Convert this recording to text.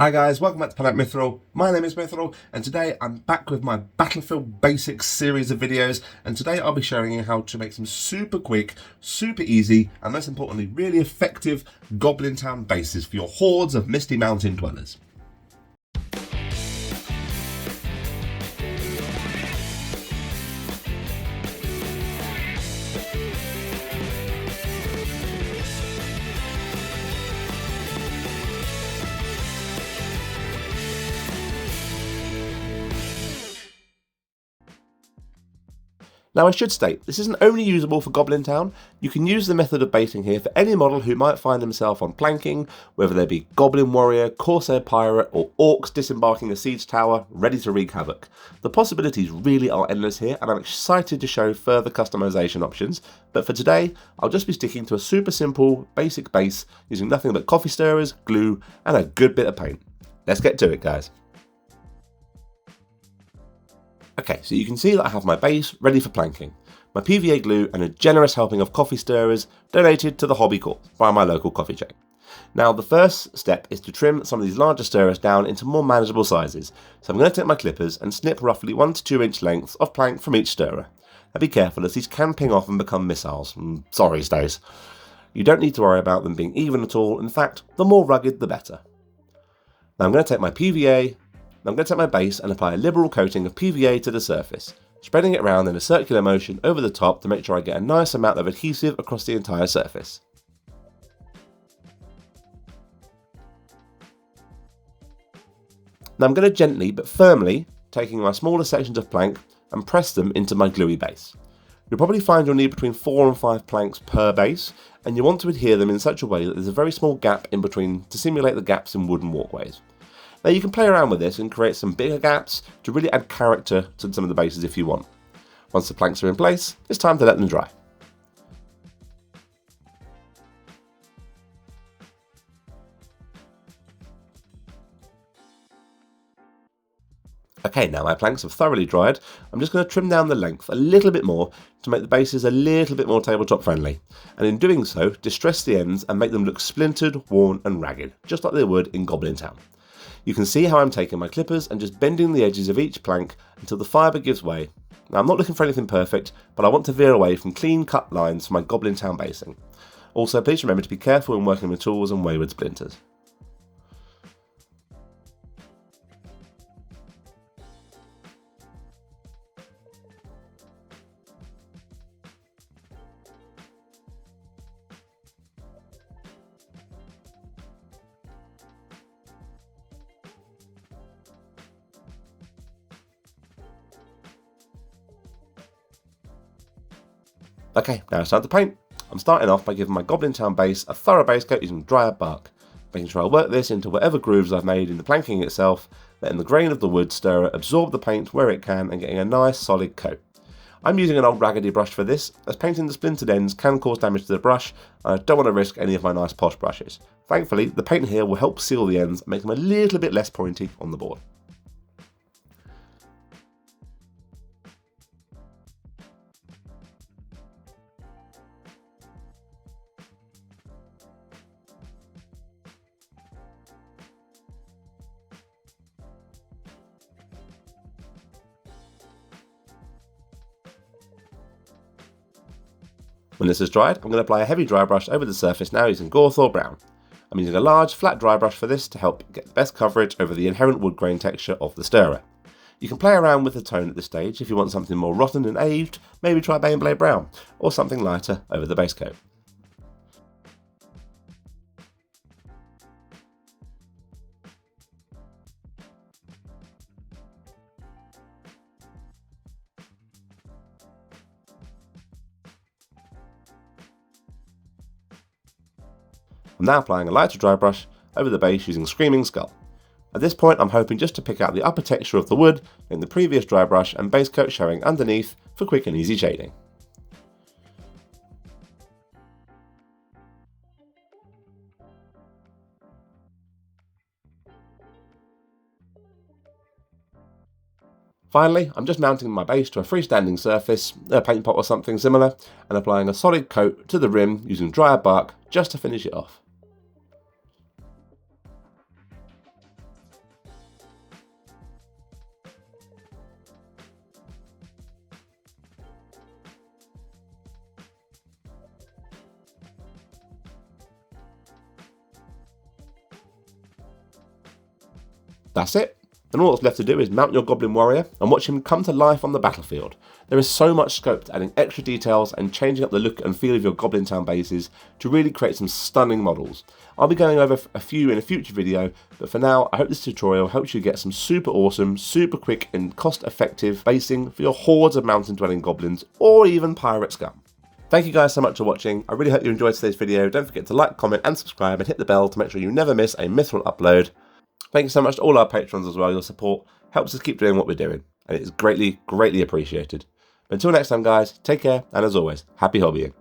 Hi guys, welcome back to PlanetMithril. My name is Mithril, and today I'm back with my Battlefield Basics series of videos, and today I'll be showing you how to make some super quick, super easy, and most importantly, really effective Goblin Town bases for your hordes of Misty Mountain dwellers. Now I should state, this isn't only usable for Goblin Town. You can use the method of baiting here for any model who might find himself on planking, whether they be Goblin Warrior, Corsair Pirate, or Orcs disembarking a siege tower, ready to wreak havoc. The possibilities really are endless here, and I'm excited to show further customization options, but for today, I'll just be sticking to a super simple, basic base, using nothing but coffee stirrers, glue, and a good bit of paint. Let's get to it, guys. Okay, so you can see that I have my base ready for planking, my PVA glue and a generous helping of coffee stirrers donated to the hobby cause by my local coffee chain. Now the first step is to trim some of these larger stirrers down into more manageable sizes, so I'm going to take my clippers and snip roughly 1 to 2 inch lengths of plank from each stirrer. Now be careful as these can ping off and become missiles. Sorry Stace. You don't need to worry about them being even at all, in fact the more rugged the better. Now I'm going to take my PVA, I'm going to take my base and apply a liberal coating of PVA to the surface, spreading it around in a circular motion over the top to make sure I get a nice amount of adhesive across the entire surface. Now I'm going to gently but firmly taking my smaller sections of plank and press them into my gluey base. You'll probably find you'll need between 4 and 5 planks per base, and you want to adhere them in such a way that there's a very small gap in between to simulate the gaps in wooden walkways. Now you can play around with this and create some bigger gaps to really add character to some of the bases if you want. Once the planks are in place, it's time to let them dry. Okay, now my planks have thoroughly dried. I'm just going to trim down the length a little bit more to make the bases a little bit more tabletop friendly. And in doing so, distress the ends and make them look splintered, worn and ragged, just like they would in Goblin Town. You can see how I'm taking my clippers and just bending the edges of each plank until the fibre gives way. Now I'm not looking for anything perfect, but I want to veer away from clean cut lines for my Goblin Town basing. Also, please remember to be careful when working with tools and wayward splinters. Okay, now it's time to paint. I'm starting off by giving my Goblin Town base a thorough base coat using dry bark, making sure I work this into whatever grooves I've made in the planking itself, letting the grain of the wood stirrer absorb the paint where it can and getting a nice solid coat. I'm using an old raggedy brush for this, as painting the splintered ends can cause damage to the brush, and I don't want to risk any of my nice posh brushes. Thankfully, the paint here will help seal the ends and make them a little bit less pointy on the board. When this is dried, I'm going to apply a heavy dry brush over the surface now using Gawthor Brown. I'm using a large flat dry brush for this to help get the best coverage over the inherent wood grain texture of the stirrer. You can play around with the tone at this stage. If you want something more rotten and aged, maybe try Baneblade Brown, or something lighter over the base coat. I'm now applying a lighter dry brush over the base using Screaming Skull. At this point I'm hoping just to pick out the upper texture of the wood in the previous dry brush and base coat showing underneath for quick and easy shading. Finally, I'm just mounting my base to a freestanding surface, a paint pot or something similar, and applying a solid coat to the rim using drier bark just to finish it off. That's it. Then all that's left to do is mount your Goblin Warrior and watch him come to life on the battlefield. There is so much scope to adding extra details and changing up the look and feel of your Goblin Town bases to really create some stunning models. I'll be going over a few in a future video, but for now I hope this tutorial helps you get some super awesome, super quick and cost effective basing for your hordes of mountain dwelling goblins or even pirate scum. Thank you guys so much for watching. I really hope you enjoyed today's video. Don't forget to like, comment and subscribe and hit the bell to make sure you never miss a Mithril upload. Thank you so much to all our patrons as well. Your support helps us keep doing what we're doing, and it is greatly, greatly appreciated. Until next time, guys, take care, and as always, happy hobbying.